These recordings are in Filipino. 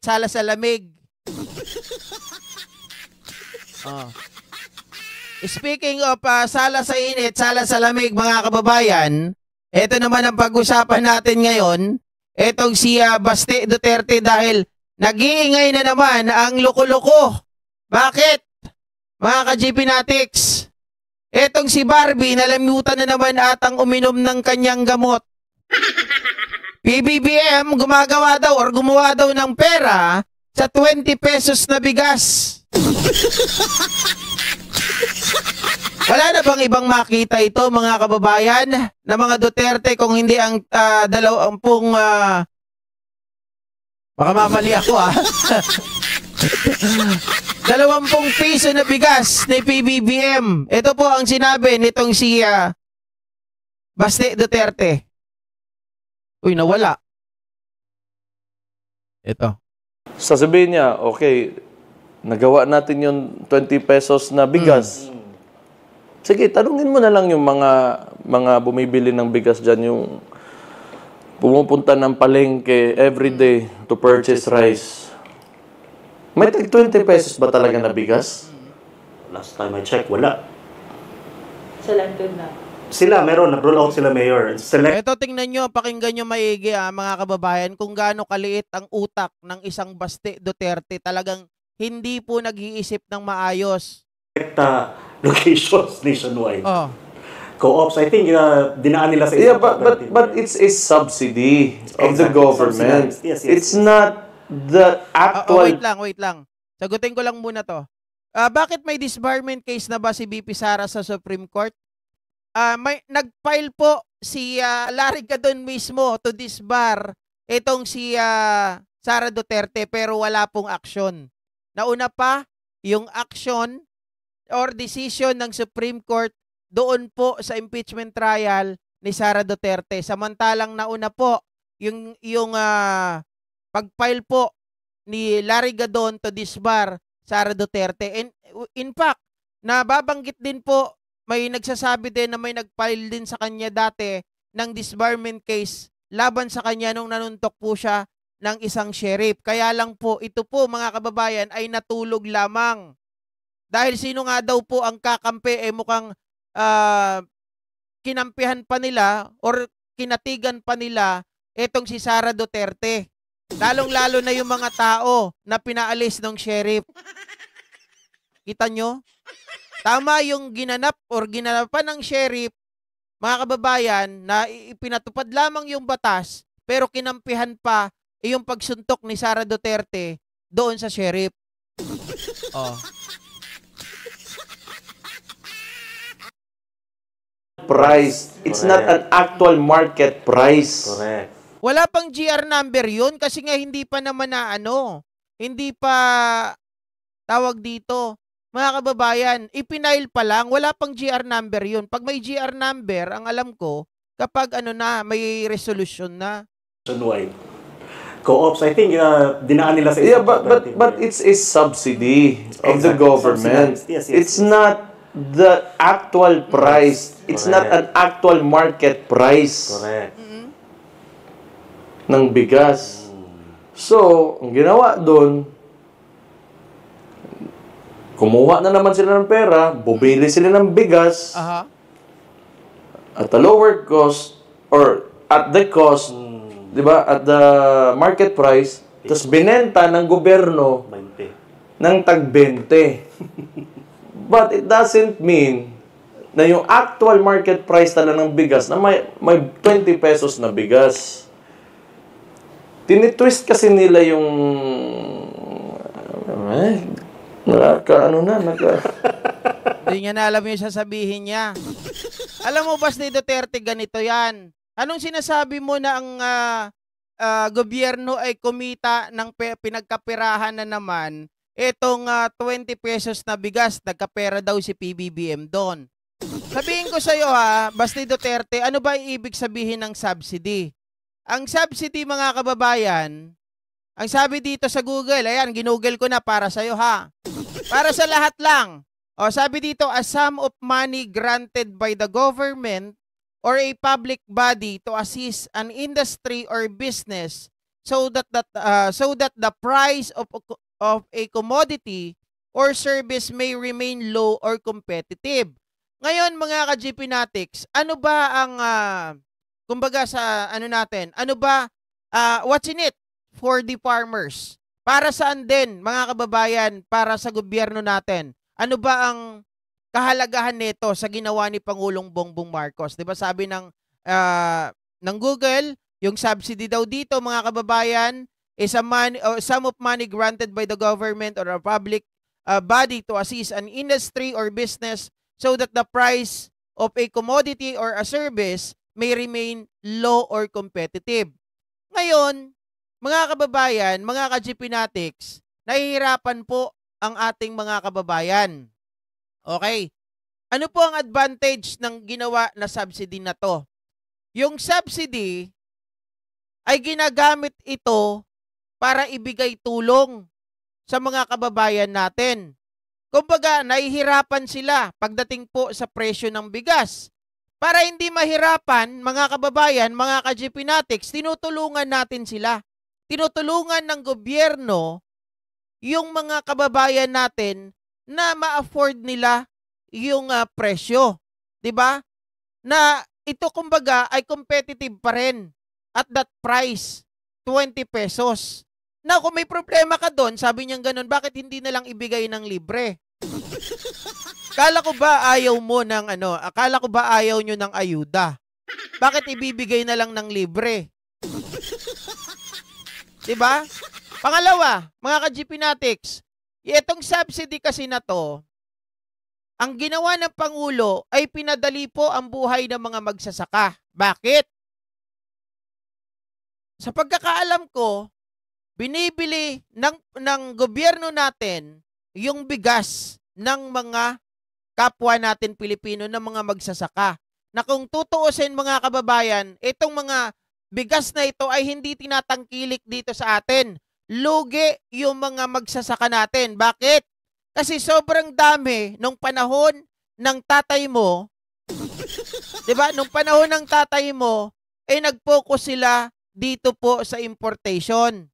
sala sa lamig. Oh. Speaking of sala sa init, sala sa lamig, mga kababayan, ito naman ang pag-usapan natin ngayon. Etong si Baste Duterte dahil nag-iingay na naman ang loko-loko. Bakit? Mga ka-GPnatics, etong si Barbie nalamutan na naman atang uminom ng kanyang gamot. PBBM gumagawa daw or gumawa daw ng pera sa 20 pesos na bigas. Wala na bang ibang makita ito, mga kababayan, na mga Duterte kung hindi ang 20 baka mamali ako 20 piso na bigas ni PBBM. Ito po ang sinabi nitong si Baste Duterte. Uy, nawala. Ito. Sasabihin niya, okay, nagawa natin yung 20 pesos na bigas. Sige, tanungin mo na lang yung mga bumibili ng bigas dyan, yung pumupunta ng palengke everyday to purchase rice. May 20 pesos ba talaga na bigas? Last time I checked, wala. Selected na. Sila, meron. Nag-roll out sila, Mayor. Ito, tingnan nyo, pakinggan nyo maigi mga kababayan, kung gaano kaliit ang utak ng isang Baste Duterte. Talagang hindi po nag-iisip ng maayos. Locations nationwide. Oh. Co-ops, I think, dinaan nila sa Yeah, but it's a subsidy of the government. Yes. It's not the actual... Wait lang. Sagutin ko lang muna to. Bakit may disbarment case na ba si BP Sara sa Supreme Court? May nag-file po si Larry Gadon mismo to disbar itong si Sara Duterte, pero wala pong aksyon. Nauna pa yung action or decision ng Supreme Court doon po sa impeachment trial ni Sara Duterte. Samantalang nauna po yung pag-file po ni Larry Gadon to disbar Sara Duterte. And in fact, nababanggit din po, may nagsasabi din na may nag-file din sa kanya dati ng disbarment case laban sa kanya nung nanuntok po siya ng isang sheriff. Kaya lang po, ito po mga kababayan ay natulog lamang. Dahil sino nga daw po ang kakampi, mukhang kinampihan pa nila or kinatigan pa nila itong si Sara Duterte. Lalong-lalo na yung mga tao na pinaalis ng sheriff. Kita nyo? Tama yung ginanap or ginanapan ng sheriff, mga kababayan, na ipinatupad lamang yung batas, pero kinampihan pa yung pagsuntok ni Sara Duterte doon sa sheriff. Oh. Price. It's not an actual market price. Correct. Wala pang GR number yun kasi nga hindi pa naman na hindi pa tawag dito. Mga kababayan, ipinail pa lang, wala pang GR number yun. Pag may GR number, ang alam ko, kapag may resolution na. Nationwide. Co-ops, I think, dinaan nila sa... Yeah, but it's a subsidy of the government. Yes. It's not the actual price. It's not an actual market price. Correct. Ng bigas. So, ang ginawa doon, kumuha na naman sila ng pera, bumili sila ng bigas at a lower cost or at the cost, di ba, at the market price, tapos binenta ng gobyerno 20. ng tag-20. But it doesn't mean na yung actual market price talaga ng bigas na may 20 pesos na bigas. Tinitwist kasi nila yung Hindi niya na alam yung sasabihin niya. Alam mo, Baste Duterte, ganito yan. Anong sinasabi mo na ang gobyerno ay kumita ng pinagkapirahan na naman itong 20 pesos na bigas, nagkapera daw si PBBM doon. Sabihin ko sa iyo Baste Duterte, ano ba ibig sabihin ng subsidy? Ang subsidy, mga kababayan, ang sabi dito sa Google, ayan, ginugol ko na para sa iyo para sa lahat lang. O, sabi dito, a sum of money granted by the government or a public body to assist an industry or business so that the price of a commodity or service may remain low or competitive. Ngayon mga ka-GP Natics, ano ba ang kumbaga sa ano natin, ano ba what's in it for the farmers? Para saan din mga kababayan, para sa gobyerno natin? Ano ba ang kahalagahan nito sa ginawa ni Pangulong Bongbong Marcos? 'Di ba sabi ng Google, yung subsidy daw dito mga kababayan is a sum of money granted by the government or a public body to assist an industry or business so that the price of a commodity or a service may remain low or competitive. Ngayon, mga kababayan, mga ka-GP Natics, nahihirapan po ang ating mga kababayan. Okay. Ano po ang advantage ng ginawa na subsidy na to? Yung subsidy ay ginagamit ito para ibigay tulong sa mga kababayan natin. Kumbaga, nahihirapan sila pagdating po sa presyo ng bigas. Para hindi mahirapan, mga kababayan, mga ka-GP Natics, tinutulungan natin sila. Tinutulungan ng gobyerno yung mga kababayan natin na ma-afford nila yung presyo. 'Di ba? Na ito kumbaga ay competitive pa rin at that price, 20 pesos. Na kung may problema ka doon, sabi niyang ganun, bakit hindi na lang ibigay ng libre? Akala ko ba ayaw mo ng akala ko ba ayaw nyo ng ayuda? Bakit ibibigay na lang ng libre? Diba? Pangalawa, mga ka-GP Natics, itong subsidy kasi na to, ang ginawa ng Pangulo ay pinadali po ang buhay ng mga magsasaka. Bakit? Sa pagkakaalam ko, binibili ng gobyerno natin yung bigas ng mga kapwa natin Pilipino, ng mga magsasaka. Na kung tutuusin mga kababayan, itong mga bigas na ito ay hindi tinatangkilik dito sa atin. Lugi yung mga magsasaka natin. Bakit? Kasi sobrang dami nung panahon ng tatay mo, 'di ba? Nung panahon ng tatay mo, ay nag-focus sila dito po sa importation.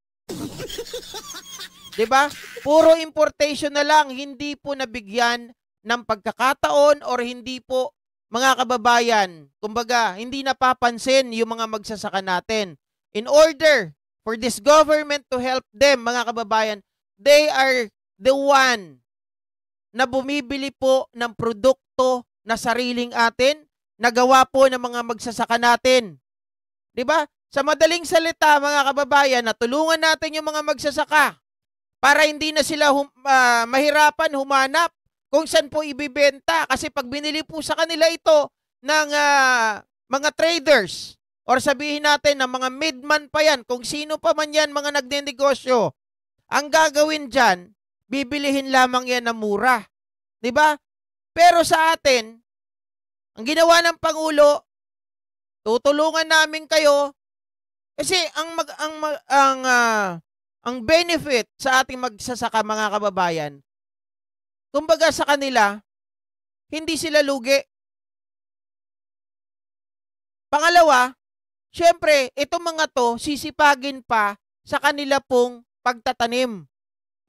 'Di ba? Puro importation na lang, hindi po nabigyan ng pagkakataon or hindi po mga kababayan, kumbaga, hindi napapansin yung mga magsasaka natin. In order for this government to help them, mga kababayan, they are the one na bumibili po ng produkto na sariling atin, nagawa po ng mga magsasaka natin. 'Di ba? Sa madaling salita, mga kababayan, natulungan natin yung mga magsasaka para hindi na sila mahirapan humanap kung saan po ibibenta. Kasi pag binili po sa kanila ito ng mga traders or sabihin natin ng mga midman pa yan, kung sino pa man yan mga nagnenegosyo, ang gagawin dyan, bibilihin lamang yan na mura. 'Di ba? Pero sa atin, ang ginawa ng Pangulo, tutulungan namin kayo kasi ang benefit sa ating magsasaka mga kababayan, kumbaga sa kanila, hindi sila lugi. Pangalawa, syempre, itong mga to, sisipagin pa sa kanila pong pagtatanim.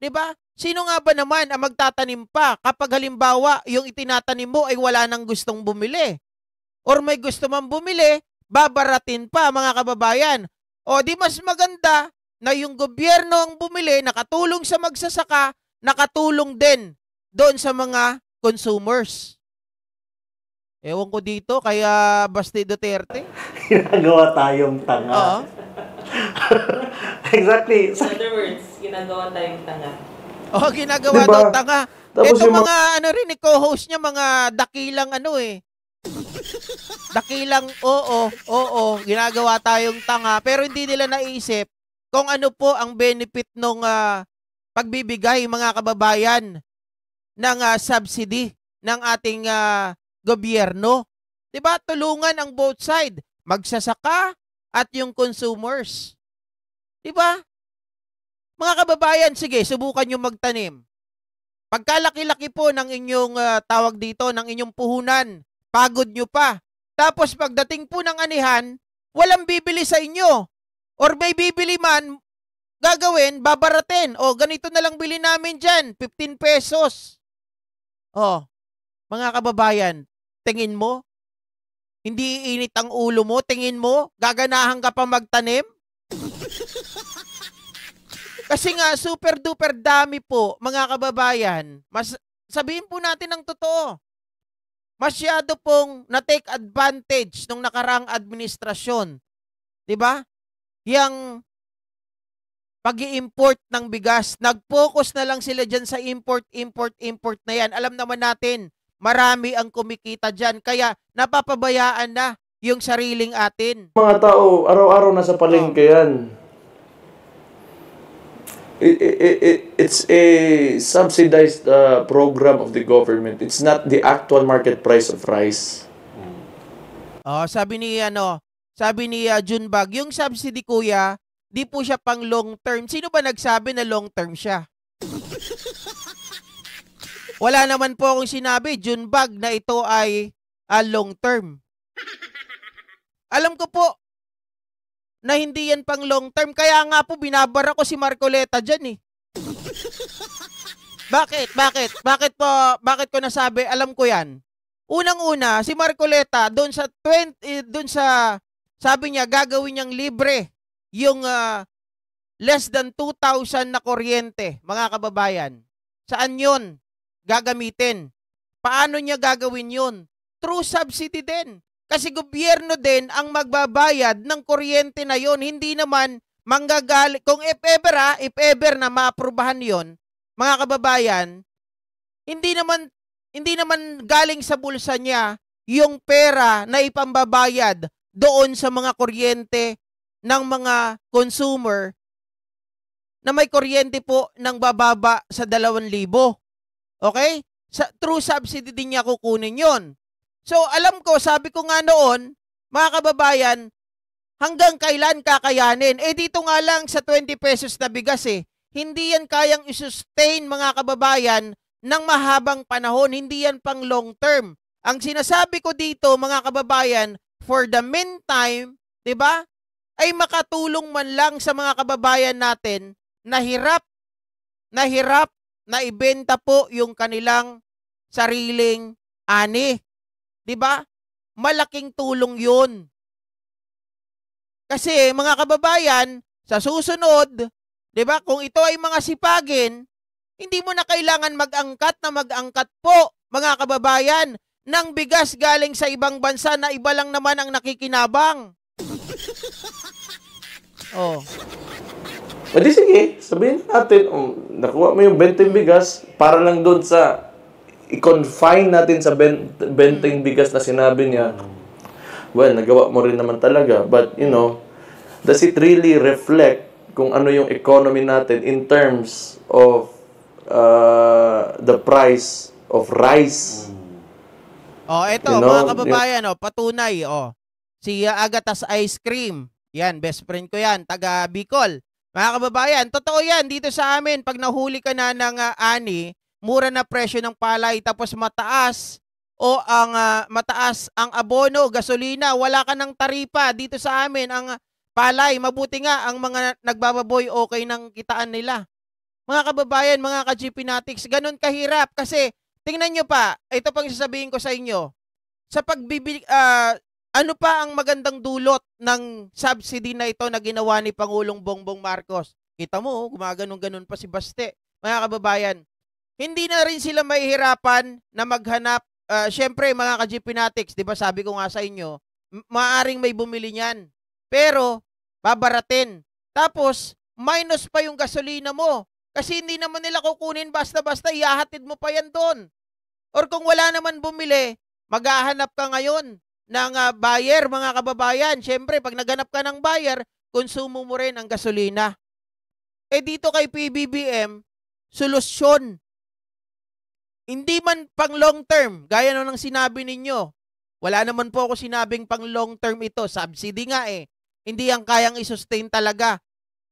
'Di ba? Sino nga ba naman ang magtatanim pa kapag halimbawa yung itinatanim mo ay wala nang gustong bumili? Or may gusto mang bumili, babaratin pa mga kababayan. O di mas maganda na yung gobyerno ang bumili, nakatulong sa magsasaka, nakatulong din doon sa mga consumers. Ewan ko dito, kaya Basti Duterte. Ginagawa tayong tanga. Oo. Exactly. In other words, ginagawa tayong tanga. Oh, ginagawa Diba? daw tanga. Tapos Ito yung mga rin ni co-host niya, mga dakilang dakilang ginagawa tayong tanga pero hindi nila naisip kung ano po ang benefit nung pagbibigay mga kababayan ng subsidy ng ating gobyerno. 'Di ba? Tulungan ang both side, magsasaka at yung consumers. 'Di ba? Mga kababayan, sige, subukan niyo magtanim. Pagkalaki-laki po ng inyong tawag dito, ng inyong puhunan, pagod nyo pa. Tapos pagdating po ng anihan, walang bibili sa inyo. Or may bibili man, gagawin, babaratin. O, ganito na lang bili namin dyan, 15 pesos. O, mga kababayan, tingin mo, hindi init ang ulo mo, tingin mo, gaganahan ka pa magtanim? Kasi nga, super duper dami po, mga kababayan, sabihin po natin ang totoo. Masyado pong na-take advantage nung nakarang administrasyon. 'Di ba? Yang pag-i-import ng bigas, nag-focus na lang sila dyan sa import na yan. Alam naman natin, marami ang kumikita dyan. Kaya napapabayaan na yung sariling atin. Mga tao, araw-araw nasa palengke yan. It's a subsidized program of the government. It's not the actual market price of rice. Sabi ni Junbag, yung subsidy kuya, di po siya pang long term. Sino ba nagsabi na long term siya? Wala naman po akong sinabi, Junbag, na ito ay long term. Alam ko po na hindi yan pang long term. Kaya nga po, binabara ko si Marcoleta dyan eh. Bakit? Bakit ko nasabi? Alam ko yan. Unang-una, si Marcoleta, doon sa sabi niya, gagawin niyang libre yung less than 2,000 na kuryente, mga kababayan. Saan yun gagamitin? Paano niya gagawin yun? Through subsidy din. Kasi gobyerno din ang magbabayad ng kuryente na yon, hindi naman manggagali. Kung if ever na maaprubahan yon, mga kababayan, hindi naman galing sa bulsa niya yung pera na ipambabayad doon sa mga kuryente ng mga consumer na may kuryente po ng bababa sa 2,000. Okay? Through subsidy din niya kukunin yon. So, alam ko, sabi ko nga noon, mga kababayan, hanggang kailan kakayanin? Dito nga lang sa 20 pesos na bigas hindi yan kayang isustain, mga kababayan, ng mahabang panahon. Hindi yan pang long term. Ang sinasabi ko dito, mga kababayan, for the meantime, 'di ba? Ay makatulong man lang sa mga kababayan natin na hirap na ibenta po yung kanilang sariling ani. 'Di ba? Malaking tulong 'yun. Kasi mga kababayan, sa susunod, 'di ba, kung ito ay mga sipagin, hindi mo na kailangan mag-angkat po, mga kababayan, ng bigas galing sa ibang bansa na iba lang naman ang nakikinabang. Di sige, sabihin natin, nakuha mo yung 20 bigas para lang doon sa i-confine natin sa 20 bigas na sinabi niya. Well, nagawa mo rin naman talaga. But, does it really reflect kung ano yung economy natin in terms of the price of rice? Eto, mga kababayan, patunay, si Agatas Ice Cream. Yan, best friend ko yan, taga Bicol. Mga kababayan, totoo yan, dito sa amin, pag nahuli ka na ng ani, mura na presyo ng palay, tapos mataas ang abono, gasolina, wala ka ng taripa. Dito sa amin, ang palay, mabuti nga, ang mga nagbababoy, okay ng kitaan nila. Mga kababayan, mga ka-GPnatics, ganun kahirap. Kasi, tingnan nyo pa, ito pang sasabihin ko sa inyo, sa pagbibili, ano pa ang magandang dulot ng subsidy na ito na ginawa ni Pangulong Bongbong Marcos? Kita mo, gumaganon-ganon pa si Baste. Mga kababayan, hindi na rin sila mahihirapan na maghanap. Syempre, mga ka-GPnatics, di ba sabi ko nga sa inyo, maaring may bumili niyan. Pero, babaratin. Tapos, minus pa yung gasolina mo. Kasi hindi naman nila kukunin basta-basta, ihahatid mo pa yan doon. Or kung wala naman bumili, maghahanap ka ngayon ng buyer, mga kababayan. Syempre, pag naghanap ka ng buyer, konsumo mo rin ang gasolina. Dito kay PBBM, solusyon. Hindi man pang long term, gaya nung sinabi ninyo. Wala naman po ako sinabing pang long term ito. Subsidy nga Hindi yan kayang isustain talaga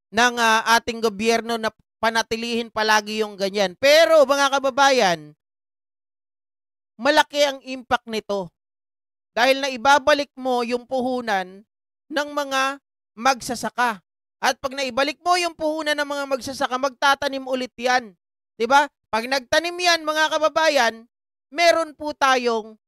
ng ating gobyerno na panatilihin palagi yung ganyan. Pero mga kababayan, malaki ang impact nito. Dahil na ibabalik mo yung puhunan ng mga magsasaka. At pag naibalik mo yung puhunan ng mga magsasaka, magtatanim ulit yan. 'Di ba? Pag nagtanim yan, mga kababayan, meron po tayong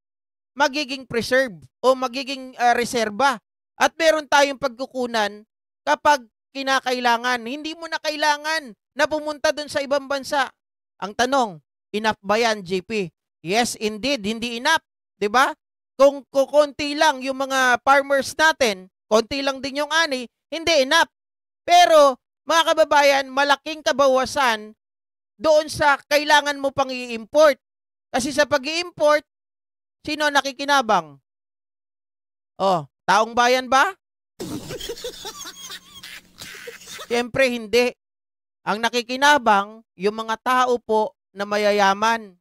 magiging preserve o magiging reserba. At meron tayong pagkukunan kapag kinakailangan. Hindi mo na kailangan na pumunta dun sa ibang bansa. Ang tanong, enough ba yan, JP? Yes, indeed, hindi enough. 'Di ba? Kung konti lang yung mga farmers natin, konti lang din yung ani, hindi enough. Pero, mga kababayan, malaking kabawasan doon sa kailangan mo pang i-import. Kasi sa pag-i-import, sino nakikinabang? Oh, taong bayan ba? Siyempre, hindi. Ang nakikinabang, yung mga tao po na mayayaman.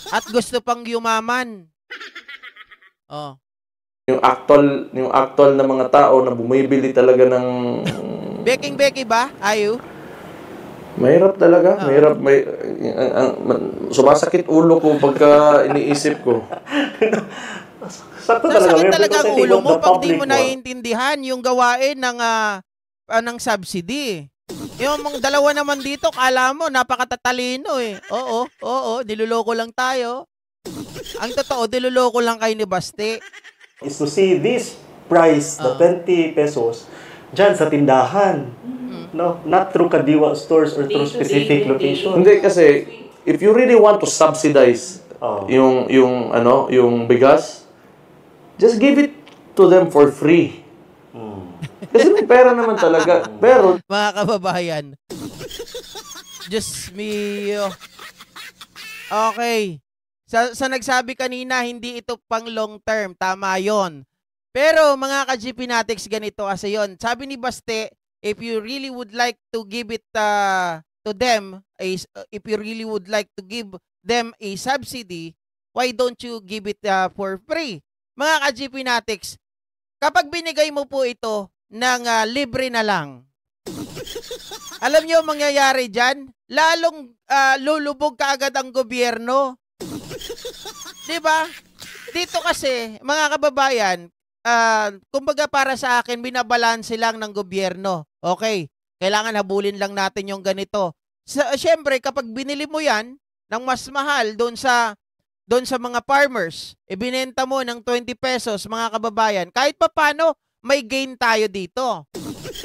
At gusto pang yumaman. Oh. Yung actual na mga tao na bumibili talaga ng Beking-beki ba? Ayu? mahirap talaga, mahirap sumasakit ulo ko pagka iniisip ko. Sakto talaga. Sasakit We're talaga ang representing ulo of mo the pag di public mo naiintindihan yung gawain ng subsidy. Yung mga dalawa naman dito, kala mo, napakatatalino eh. Oo, niluloko lang tayo. Ang totoo, niluloko lang kayo ni Baste. is to see this price, the 20 pesos, dyan sa tindahan. No? Not through Kadiwa stores or through specific location. Hindi kasi if you really want to subsidize yung bigas, just give it to them for free. Kasi may pera naman talaga. Pero Mga kababayan, Diyos mio. Okay. Sa nagsabi kanina, hindi ito pang long term. Tama yon. Pero mga ka-GP Natics, ganito kasi yon. Sabi ni Baste, if you really would like to give it to them, if you really would like to give them a subsidy, why don't you give it for free? Mga ka-GP Natics, kapag binigay mo po ito ng libre na lang, alam niyo ang mangyayari dyan? Lalong lulubog kaagad ang gobyerno. Diba? Dito kasi, mga kababayan, kumbaga para sa akin, binabalanse lang ng gobyerno. Okay, kailangan habulin lang natin yung ganito. Siyempre, kapag binili mo yan ng mas mahal doon sa mga farmers, ibinenta mo ng 20 pesos, mga kababayan, kahit pa paano, may gain tayo dito.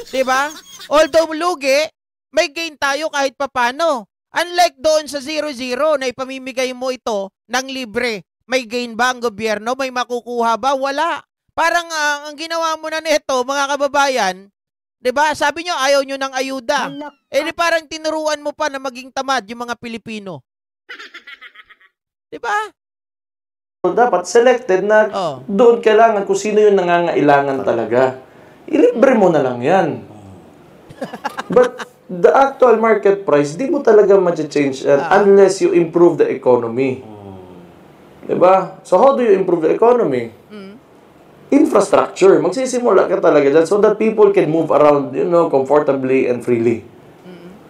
Diba? Although lugi, may gain tayo kahit pa paano. Unlike doon sa 0-0 na ipamimigay mo ito ng libre, may gain ba ang gobyerno? May makukuha ba? Wala. Parang ang ginawa mo na nito, mga kababayan, 'di ba? Sabi nyo, ayaw nyo ng ayuda. Di parang tinuruan mo pa na maging tamad yung mga Pilipino. 'Di ba? dapat selected na doon kailangan kung sino yung nangangailangan talaga. Ilibre mo na lang yan. But the actual market price, di mo talaga ma-change yan unless you improve the economy. Diba? So how do you improve the economy? Infrastructure. Magsisimula ka talaga dyan so that people can move around, comfortably and freely.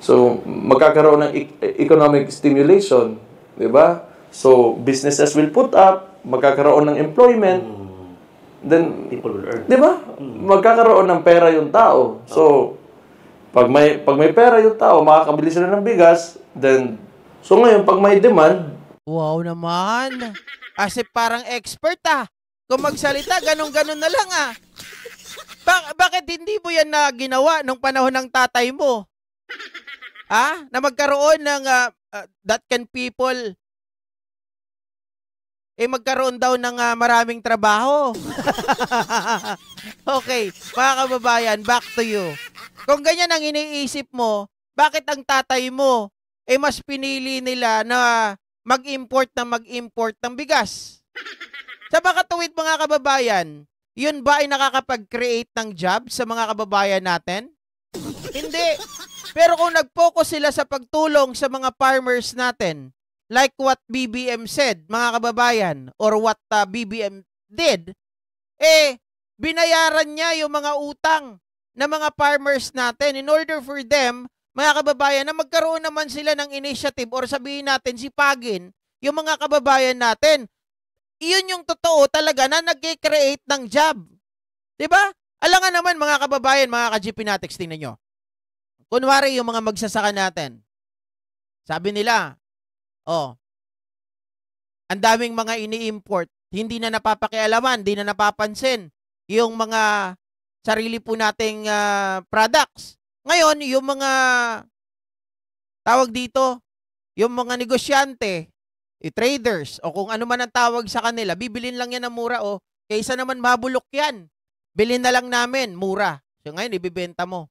So, magkakaroon ng economic stimulation. Diba? So, businesses will put up, magkakaroon ng employment, then, people will earn. diba? Magkakaroon ng pera yung tao. So, pag may pera yung tao, makakabili sila ng bigas, then, so ngayon, pag may demand, wow naman. Kasi parang expert Kung magsalita, ganun-ganun na lang Bakit hindi mo yan na ginawa nung panahon ng tatay mo? Na magkaroon ng that can people magkaroon daw ng maraming trabaho. Okay, mga kababayan, back to you. Kung ganyan ang iniisip mo, bakit ang tatay mo mas pinili nila na mag-import ng bigas? Sa makatuwid, mga kababayan, yun ba ay nakakapag-create ng job sa mga kababayan natin? Hindi. Pero kung nag-focus sila sa pagtulong sa mga farmers natin, like what BBM said, mga kababayan, or what BBM did, binayaran niya yung mga utang ng mga farmers natin in order for them, mga kababayan, na magkaroon naman sila ng initiative or sabihin natin sipagin yung mga kababayan natin. Iyon yung totoo talaga na nag-create ng job. 'Di ba? Alangan naman mga kababayan, mga ka-GP Natics, tingnan nyo. Kunwari yung mga magsasaka natin. Sabi nila, ang daming mga ini-import, hindi na napapakialaman, hindi na napapansin yung mga sarili po nating products. Ngayon, yung mga tawag dito, yung mga negosyante, traders, o kung ano man ang tawag sa kanila, bibilin lang yan ng mura kaysa naman mabulok yan. Bilhin na lang namin, mura. So ngayon, ibibenta mo.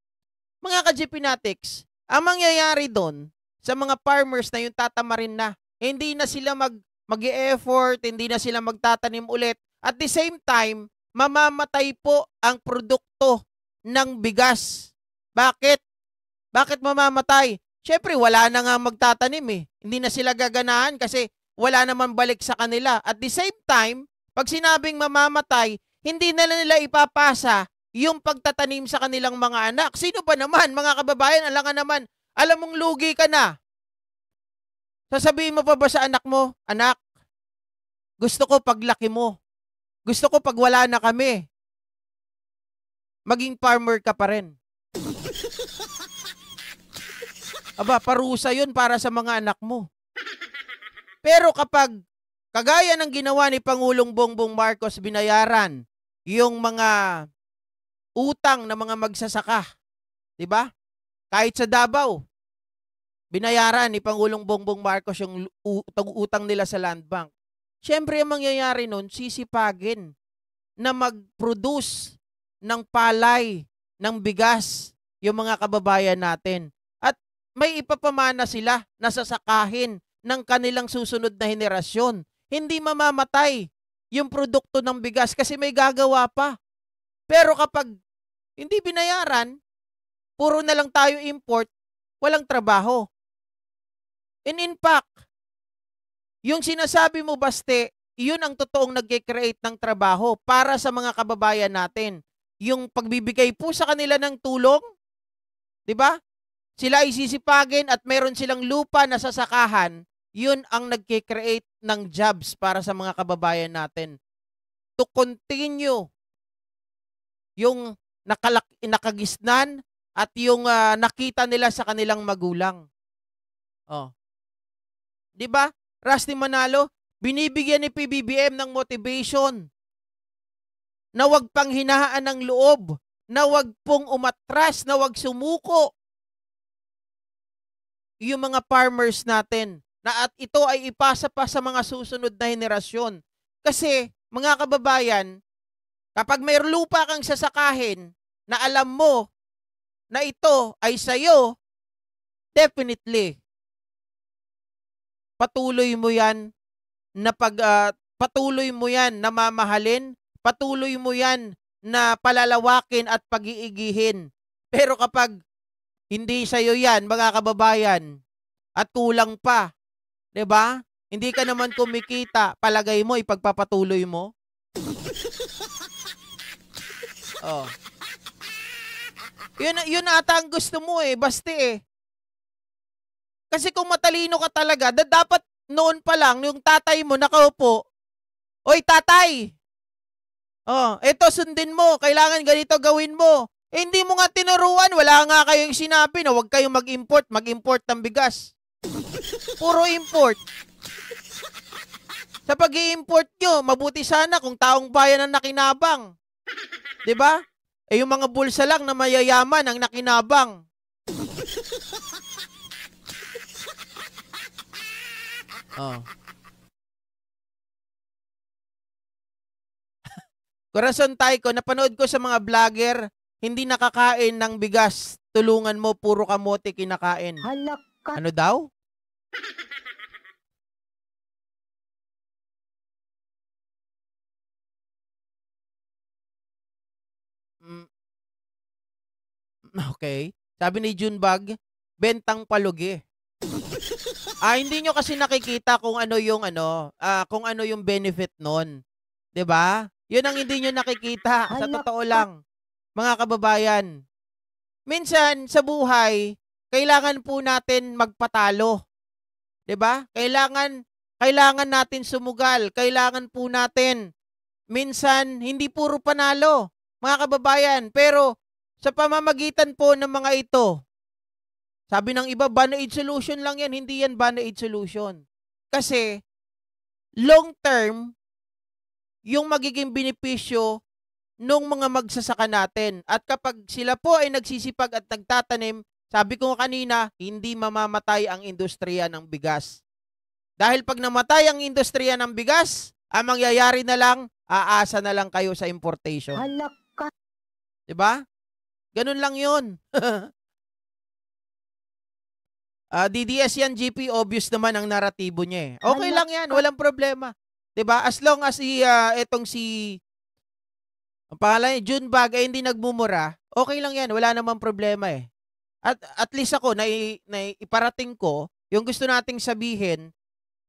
Mga ka-GP Natics, ang mangyayari doon sa mga farmers na yung tatamarin na, hindi na sila mag-e-effort, hindi na sila magtatanim ulit. At the same time, mamamatay po ang produkto ng bigas. Bakit? Bakit mamamatay? Siyempre, wala na nga magtatanim eh. Hindi na sila gaganahan kasi wala naman balik sa kanila. At the same time, pag sinabing mamamatay, hindi na nila ipapasa yung pagtatanim sa kanilang mga anak. Sino ba naman, mga kababayan, alangan naman, alam mong lugi ka na. Sasabihin mo pa ba sa anak mo, anak, gusto ko paglaki mo, gusto ko pag wala na kami, maging farmer ka pa rin. Aba, parusa yun para sa mga anak mo. Pero kapag kagaya ng ginawa ni Pangulong Bongbong Marcos, binayaran yung mga utang ng mga magsasaka, 'di ba? Kahit sa Davao, binayaran ni Pangulong Bongbong Marcos yung utang nila sa Land Bank. Siyempre, ang mangyayari nun, sisipagin na mag-produce ng palay, ng bigas, yung mga kababayan natin. At may ipapamana sila na sasakahin ng kanilang susunod na henerasyon. Hindi mamamatay yung produkto ng bigas kasi may gagawa pa. Pero kapag hindi binayaran, puro na lang tayo import, walang trabaho. And in fact, yung sinasabi mo, Baste, yun ang totoong nag-create ng trabaho para sa mga kababayan natin. Yung pagbibigay po sa kanila ng tulong, di ba? Sila ay sisipagin at mayroon silang lupa na sasakahan, yun ang nag-create ng jobs para sa mga kababayan natin. To continue yung nakagisnan at yung nakita nila sa kanilang magulang. Di ba? Rusty Manalo, binibigyan ni PBBM ng motivation na wag pang hinahaan ng loob, na wag pong umatras, na wag sumuko yung mga farmers natin, na at ito ay ipasa pa sa mga susunod na henerasyon. Kasi, mga kababayan, kapag may lupa kang sasakahin na alam mo na ito ay sayo, definitely, patuloy mo yan na patuloy mo yan na mamahalin, patuloy mo yan na palalawakin at pag-iigihin. Pero kapag hindi sa'yo yan, mga kababayan, at kulang pa, 'di ba? Hindi ka naman kumikita, palagay mo ipagpapatuloy mo? Yun ata ang gusto mo Basti Kasi kung matalino ka talaga, dapat noon pa lang, yung tatay mo nakaupo, oy tatay, eto sundin mo, kailangan ganito gawin mo. Hindi mo nga tinuruan, wala nga kayong sinabi na huwag kayong mag-import ng bigas. Puro import. Sa pag-i-import nyo, mabuti sana kung taong bayan ang nakinabang. 'Di ba? Yung mga bulsa lang na mayayaman ang nakinabang. Corazon Taiko, napanood ko sa mga vlogger, hindi nakakain ng bigas. Tulungan mo, puro kamote kinakain. Ano daw? Okay. Sabi ni Junbag, bentang palugi. Hindi nyo kasi nakikita kung ano yung benefit nun. 'Di ba? Yun ang hindi nyo nakikita. Sa totoo lang, mga kababayan. Minsan, sa buhay, kailangan po natin magpatalo. 'Di ba? Kailangan natin sumugal. Kailangan po natin, minsan, hindi puro panalo. mga kababayan. Pero sa pamamagitan po ng mga ito, sabi ng iba, Band-Aid solution lang yan. Hindi yan Band-Aid solution. Kasi, long term, yung magiging benepisyo nung mga magsasaka natin. At kapag sila po ay nagsisipag at nagtatanim, sabi ko kanina, hindi mamamatay ang industriya ng bigas. Dahil pag namatay ang industriya ng bigas, ang mangyayari na lang, aasa na lang kayo sa importation. Halak ka. Diba? Ganun lang yun. DDS yan, GP, obvious naman ang naratibo niya eh. Okay lang yan, walang problema. 'Di ba? As long as etong si ang pangalan niya, Junbag ay hindi nagmumura, okay lang yan, wala namang problema eh. At least ako na iparating ko yung gusto nating sabihin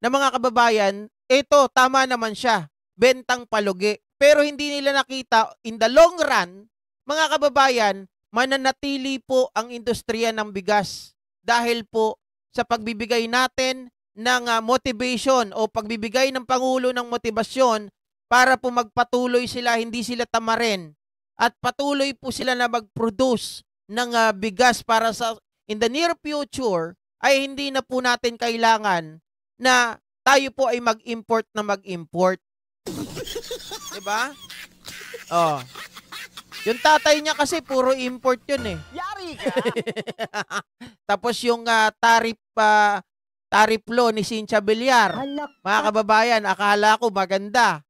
na mga kababayan, ito tama naman siya, bentang palugi. Pero hindi nila nakita in the long run, mga kababayan, mananatili po ang industriya ng bigas. Dahil po sa pagbibigay natin ng motivation o pagbibigay ng Pangulo ng motibasyon para po magpatuloy sila, hindi sila tamarin at patuloy po sila na mag-produce ng bigas para sa in the near future ay hindi na po natin kailangan na tayo po ay mag-import na mag-import. Diba? Oh. Yung tatay niya kasi puro import yun eh. Yari ka! Tapos yung tariff law ni Cynthia Villar. Halak Mga kababayan, akala ko maganda.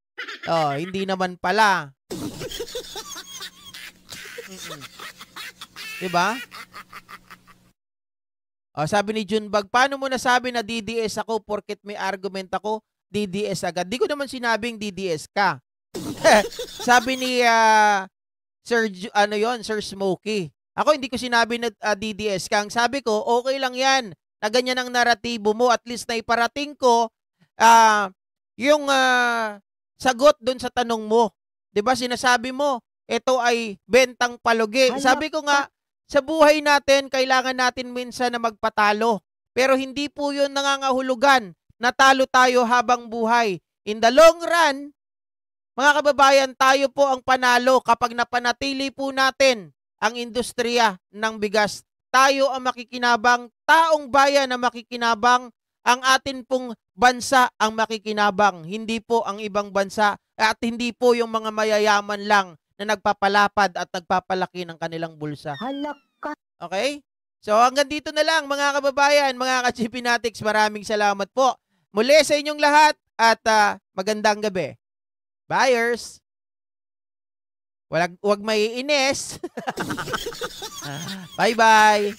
Oh, hindi naman pala. Diba? Oh, sabi ni Junbag, paano mo nasabi na DDS ako porket may argument ako, DDS agad? Di ko naman sinabing DDS ka. Sabi ni Sir Smokey. Ako hindi ko sinabi na DDS ka. Ang sabi ko, okay lang yan na ganyan ang naratibo mo. At least na iparating ko yung sagot dun sa tanong mo. 'Di ba sinasabi mo, ito ay bentang palugi. Sabi ko nga, sa buhay natin, kailangan natin minsan na magpatalo. Pero hindi po yun nangangahulugan na talo tayo habang buhay. In the long run, mga kababayan, tayo po ang panalo kapag napanatili po natin ang industriya ng bigas. Tayo ang makikinabang, taong bayan ang makikinabang, ang atin pong bansa ang makikinabang. Hindi po ang ibang bansa at hindi po yung mga mayayaman lang na nagpapalapad at nagpapalaki ng kanilang bulsa. Halak ka. Okay? So hanggang dito na lang mga kababayan, mga ka-GPnatics, maraming salamat po. Muli sa inyong lahat at magandang gabi. Buyers! Wag maiinis. Bye-bye!